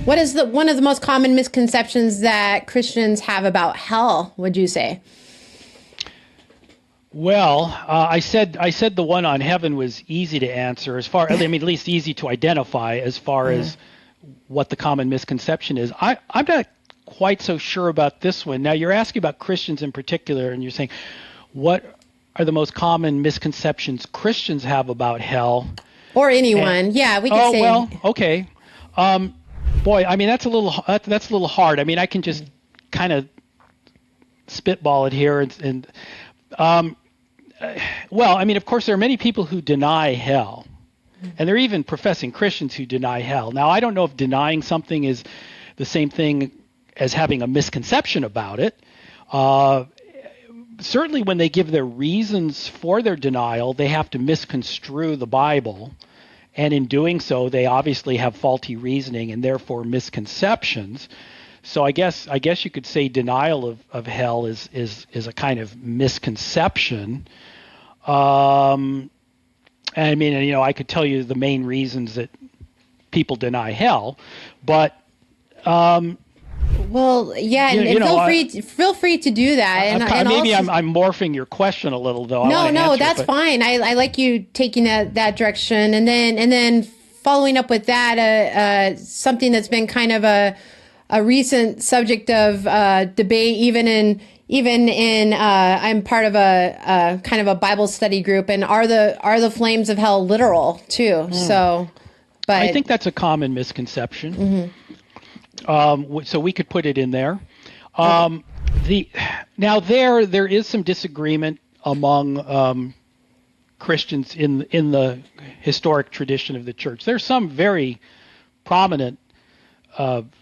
What is one of the most common misconceptions that Christians have about hell, would you say? Well, I said the one on heaven was easy to answer at least easy to identify as far as what the common misconception is. I'm not quite so sure about this one. Now, you're asking about Christians in particular, and you're saying, what are the most common misconceptions Christians have about hell? Or anyone. We could say. Oh, well, okay. Boy, I mean, that's a little hard. I mean, I can just kind of spitball it here well, I mean, of course, there are many people who deny hell, and there are even professing Christians who deny hell. Now, I don't know if denying something is the same thing as having a misconception about it. Certainly, when they give their reasons for their denial, they have to misconstrue the Bible, and in doing so, they obviously have faulty reasoning and therefore misconceptions. So I guess you could say denial of hell is a kind of misconception. I mean, I could tell you the main reasons that people deny hell, but well, yeah, and feel free to do that. And maybe I'm morphing your question a little, though. No, that's fine. I like you taking that direction, and then following up with that, something that's been kind of a recent subject of debate, even in I'm part of a kind of a Bible study group, and are the flames of hell literal too? So, but I think that's a common misconception. Mm-hmm. So we could put it in there. There is some disagreement among Christians in the historic tradition of the church. There's some very prominent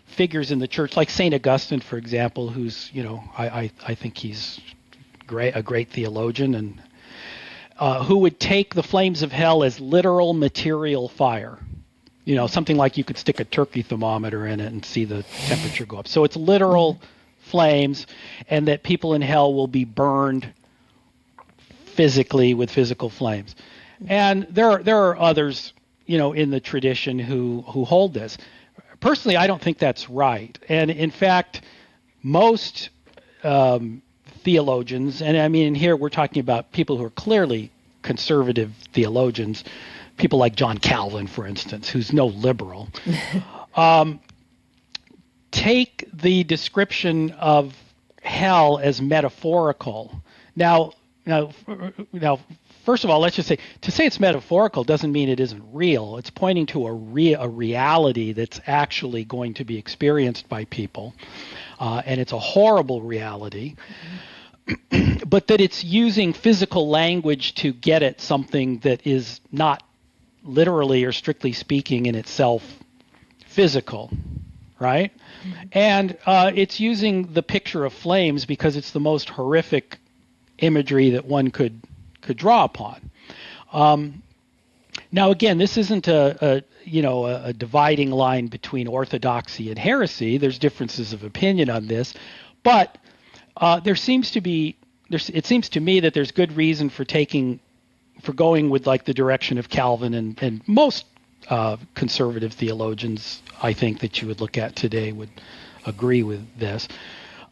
figures in the church, like St. Augustine, for example, who's, I think he's a great theologian, and who would take the flames of hell as literal material fire. Something like you could stick a turkey thermometer in it and see the temperature go up. So it's literal flames, and that people in hell will be burned physically with physical flames. And there are others, in the tradition who hold this. Personally, I don't think that's right. And in fact, most theologians, and I mean, here we're talking about people who are clearly conservative theologians, people like John Calvin, for instance, who's no liberal, take the description of hell as metaphorical. Now, first of all, let's just say, to say it's metaphorical doesn't mean it isn't real. It's pointing to a reality that's actually going to be experienced by people, and it's a horrible reality. But that it's using physical language to get at something that is not literally or strictly speaking in itself physical, right? And it's using the picture of flames because it's the most horrific imagery that one could draw upon. Now, again, this isn't a dividing line between orthodoxy and heresy. There's differences of opinion on this, but it seems to me that there's good reason for going with like the direction of Calvin and most conservative theologians, I think, that you would look at today would agree with this.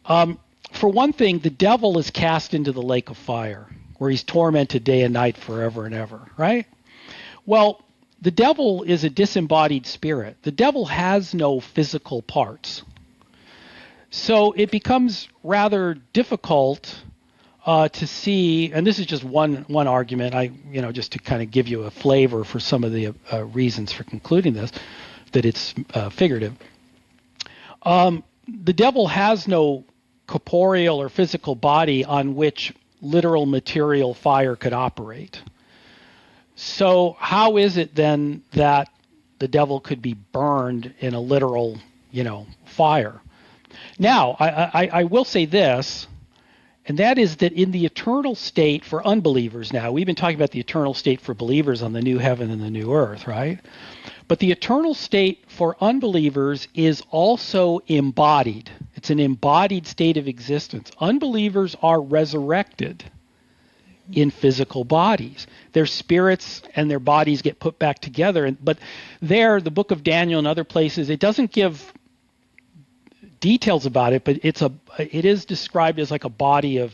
For one thing, the devil is cast into the lake of fire, where he's tormented day and night forever and ever, right? Well, the devil is a disembodied spirit. The devil has no physical parts. So it becomes rather difficult to see, and this is just one argument, just to kind of give you a flavor for some of the reasons for concluding this, that it's figurative. The devil has no corporeal or physical body on which literal material fire could operate. So how is it then that the devil could be burned in a literal, fire? Now, I will say this, and that is that in the eternal state for unbelievers now, we've been talking about the eternal state for believers on the new heaven and the new earth, right? But the eternal state for unbelievers is also embodied. It's an embodied state of existence. Unbelievers are resurrected in physical bodies. Their spirits and their bodies get put back together. But there, the book of Daniel and other places, it doesn't give details about it, but it is described as like a body of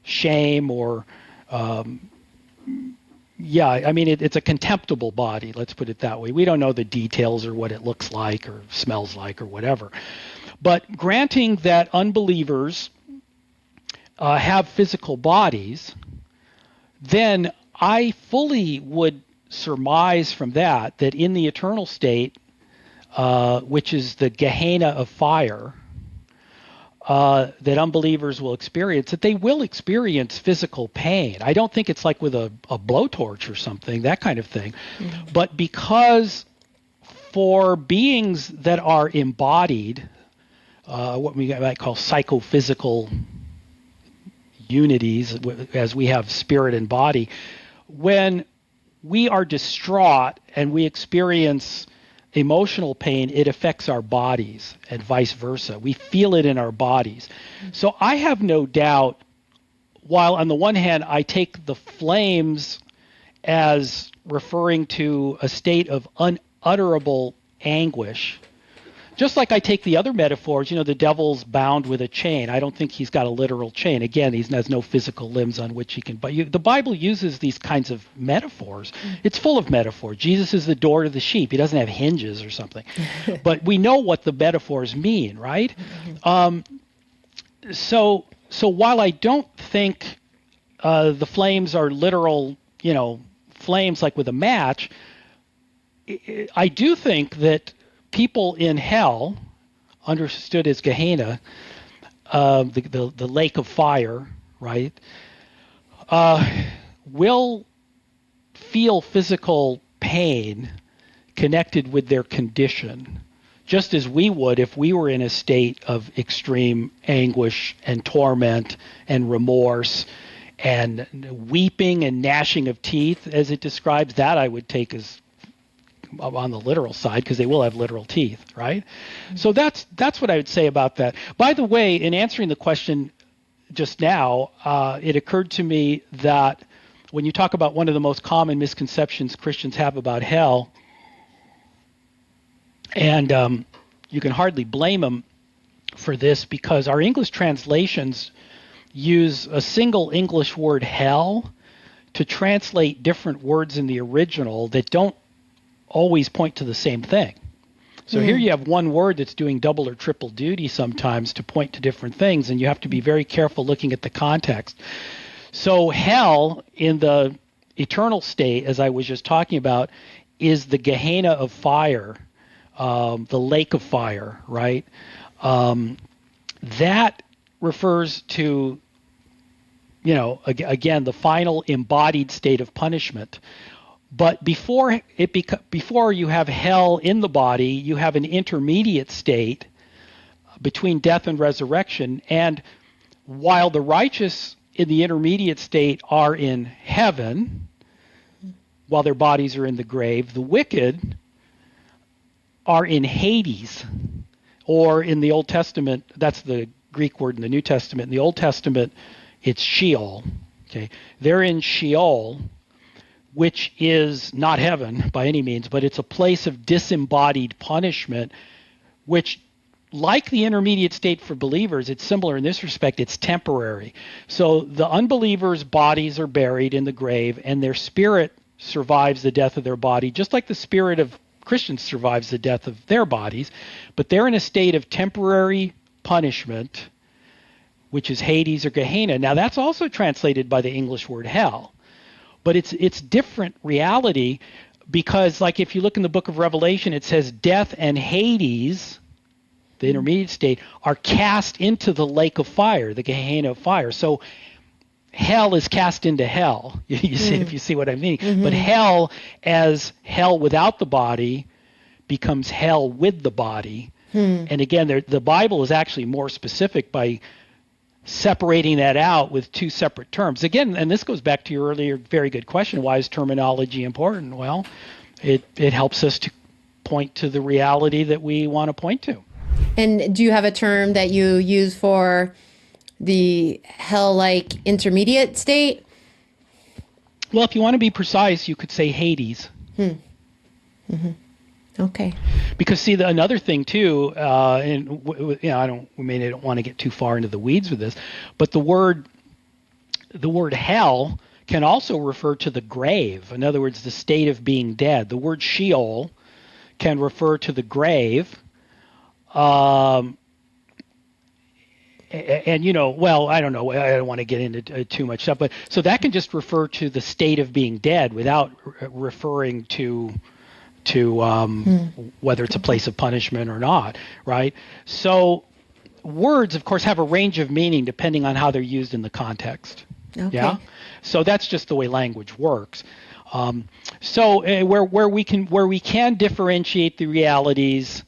shame or it's a contemptible body, let's put it that way. We don't know the details or what it looks like or smells like or whatever. But granting that unbelievers have physical bodies, then I fully would surmise from that in the eternal state, which is the Gehenna of fire, that unbelievers will experience, that they will experience physical pain. I don't think it's like with a blowtorch or something, that kind of thing. Mm-hmm. But because for beings that are embodied, what we might call psychophysical unities, as we have spirit and body, when we are distraught and we experience emotional pain, it affects our bodies and vice versa. We feel it in our bodies. So I have no doubt, while on the one hand I take the flames as referring to a state of unutterable anguish, just like I take the other metaphors, the devil's bound with a chain. I don't think he's got a literal chain. Again, he has no physical limbs on which he can. But the Bible uses these kinds of metaphors. It's full of metaphors. Jesus is the door to the sheep. He doesn't have hinges or something. But we know what the metaphors mean, right? So while I don't think the flames are literal, flames like with a match, I do think that people in hell, understood as Gehenna, the lake of fire, right, will feel physical pain connected with their condition, just as we would if we were in a state of extreme anguish and torment and remorse and weeping and gnashing of teeth, as it describes. That I would take as on the literal side, because they will have literal teeth, right? Mm-hmm. So that's what I would say about that. By the way, in answering the question just now, it occurred to me that when you talk about one of the most common misconceptions Christians have about hell, and you can hardly blame them for this, because our English translations use a single English word, hell, to translate different words in the original that don't always point to the same thing. So here you have one word that's doing double or triple duty sometimes to point to different things, and you have to be very careful looking at the context. So hell in the eternal state, as I was just talking about, is the Gehenna of fire, the lake of fire, right? That refers to, again, the final embodied state of punishment. But before you have hell in the body, you have an intermediate state between death and resurrection. And while the righteous in the intermediate state are in heaven, while their bodies are in the grave, the wicked are in Hades, or in the Old Testament, that's the Greek word in the New Testament. In the Old Testament, it's Sheol. Okay, they're in Sheol, which is not heaven by any means, but it's a place of disembodied punishment, which, like the intermediate state for believers, it's similar in this respect. It's temporary. So the unbelievers' bodies are buried in the grave, and their spirit survives the death of their body, just like the spirit of Christians survives the death of their bodies. But they're in a state of temporary punishment, which is Hades or Gehenna. Now, that's also translated by the English word hell. But it's different reality, because, like, if you look in the book of Revelation, it says death and Hades, the intermediate state, are cast into the lake of fire, the Gehenna of fire. So hell is cast into hell, you see, if you see what I mean. Mm-hmm. But hell, as hell without the body, becomes hell with the body. And again, the Bible is actually more specific by separating that out with two separate terms. Again, and this goes back to your earlier very good question, why is terminology important? Well, it helps us to point to the reality that we want to point to. And do you have a term that you use for the hell-like intermediate state? Well, if you want to be precise, you could say Hades. Okay. Because see, another thing too, and we don't want to get too far into the weeds with this, but the word hell can also refer to the grave. In other words, the state of being dead. The word Sheol can refer to the grave. And well, I don't know. I don't want to get into too much stuff, but so that can just refer to the state of being dead without referring to whether it's a place of punishment or not, right? So words, of course, have a range of meaning depending on how they're used in the context. Okay. Yeah. So that's just the way language works. So where we can differentiate the realities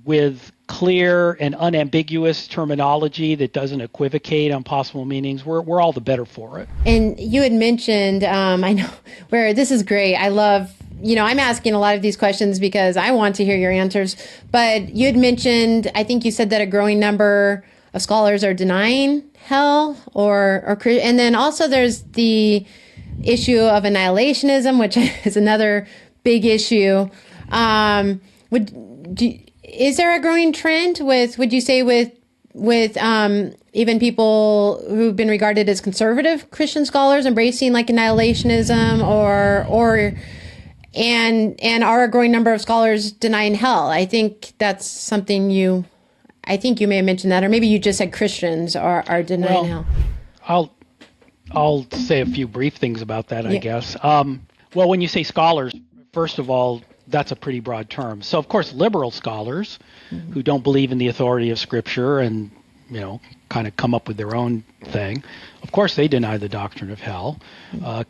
with clear and unambiguous terminology that doesn't equivocate on possible meanings, we're all the better for it. And you had mentioned, I know where this is great. I love, I'm asking a lot of these questions because I want to hear your answers. But you had mentioned, I think you said that a growing number of scholars are denying hell, and then also there's the issue of annihilationism, which is another big issue. Is there a growing trend would you say with even people who've been regarded as conservative Christian scholars embracing like annihilationism and are a growing number of scholars denying hell? I think that's something I think you may have mentioned that, or maybe you just said Christians are denying hell. I'll say a few brief things about that, I guess. Well, when you say scholars, first of all, that's a pretty broad term. So, of course, liberal scholars who don't believe in the authority of Scripture and, kind of come up with their own thing, of course, they deny the doctrine of hell.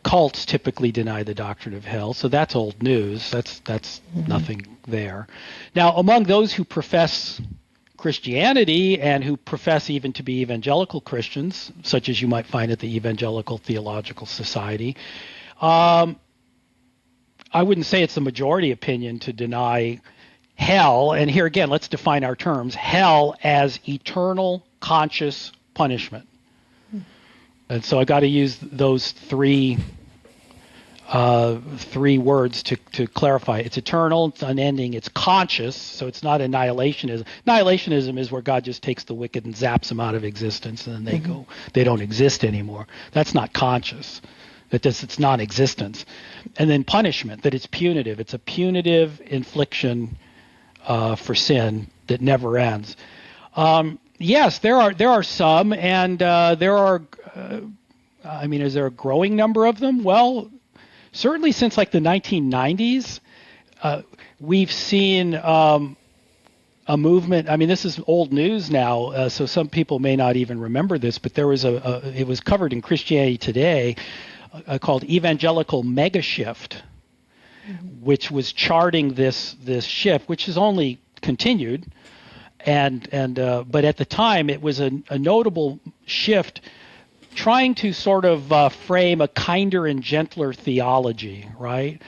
Cults typically deny the doctrine of hell, so that's old news. That's nothing there. Now, among those who profess Christianity and who profess even to be evangelical Christians, such as you might find at the Evangelical Theological Society, I wouldn't say it's the majority opinion to deny hell. And here again, let's define our terms. Hell as eternal conscious punishment. And so I got to use those three words to clarify. It's eternal, it's unending, it's conscious, so it's not annihilationism. Annihilationism is where God just takes the wicked and zaps them out of existence, and then they don't exist anymore. That's not conscious. It's non-existence. And then punishment, that it's punitive. It's a punitive infliction for sin that never ends. Yes, there are some, and there are. Is there a growing number of them? Well, certainly since like the 1990s, we've seen a movement. I mean, this is old news now, so some people may not even remember this, but there was it was covered in Christianity Today. Called Evangelical Mega Shift, which was charting this shift, which has only continued, but at the time it was a notable shift, trying to sort of frame a kinder and gentler theology, right?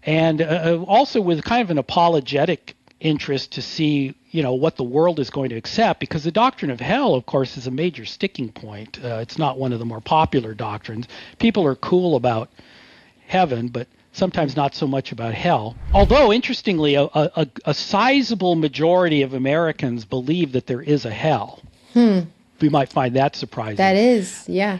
And also with kind of an apologetic interest to see, what the world is going to accept, because the doctrine of hell, of course, is a major sticking point. It's not one of the more popular doctrines. People are cool about heaven, but sometimes not so much about hell. Although, interestingly, a sizable majority of Americans believe that there is a hell. We might find that surprising. That is, yeah.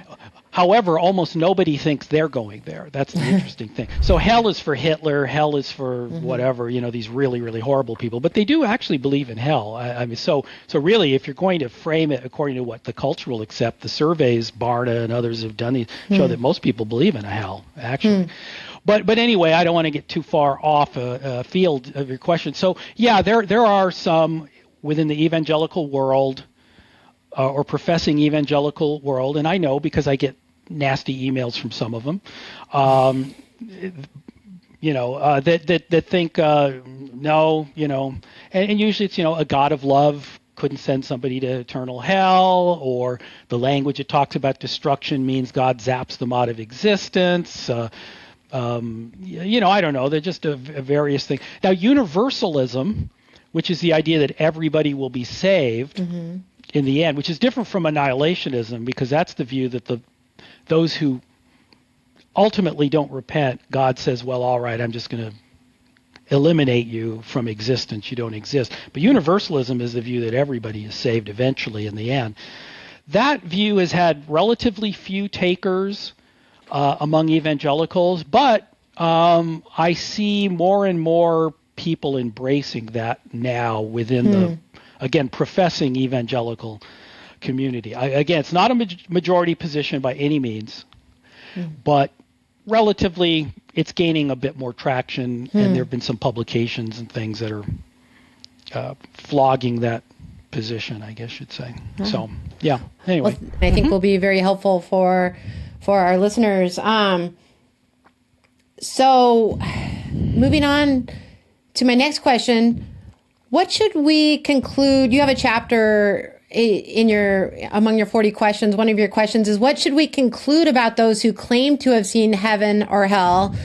However, almost nobody thinks they're going there. That's the interesting thing. So hell is for Hitler. Hell is for whatever, these really, really horrible people. But they do actually believe in hell. So really, if you're going to frame it according to what the culture will accept, the surveys, Barna and others have done these, show that most people believe in a hell, actually. But anyway, I don't want to get too far off field of your question. So yeah, there are some within the evangelical world or professing evangelical world, and I know because I get nasty emails from some of them, that think no, and usually it's a God of love couldn't send somebody to eternal hell, or the language it talks about destruction means God zaps them out of existence. I don't know. They're just a various things. Now, universalism, which is the idea that everybody will be saved in the end, which is different from annihilationism, because that's the view that those who ultimately don't repent, God says, well, all right, I'm just going to eliminate you from existence. You don't exist. But universalism is the view that everybody is saved eventually in the end. That view has had relatively few takers among evangelicals, but I see more and more people embracing that now within the, again, professing evangelical community. Again, it's not a majority position by any means, but relatively it's gaining a bit more traction, and there have been some publications and things that are flogging that position, I guess you'd say. So, yeah. Anyway, well, I think will be very helpful for our listeners. So, moving on to my next question, what should we conclude? You have a chapter among your 40 questions. One of your questions is, what should we conclude about those who claim to have seen heaven or hell?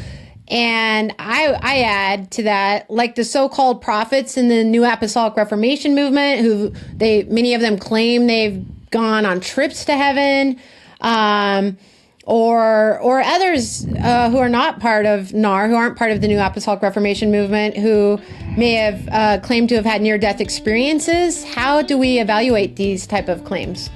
And I add to that, like the so-called prophets in the New Apostolic Reformation movement, many of them claim they've gone on trips to heaven, or others who are not part of NAR, who aren't part of the New Apostolic Reformation movement, who may have claimed to have had near-death experiences. How do we evaluate these type of claims?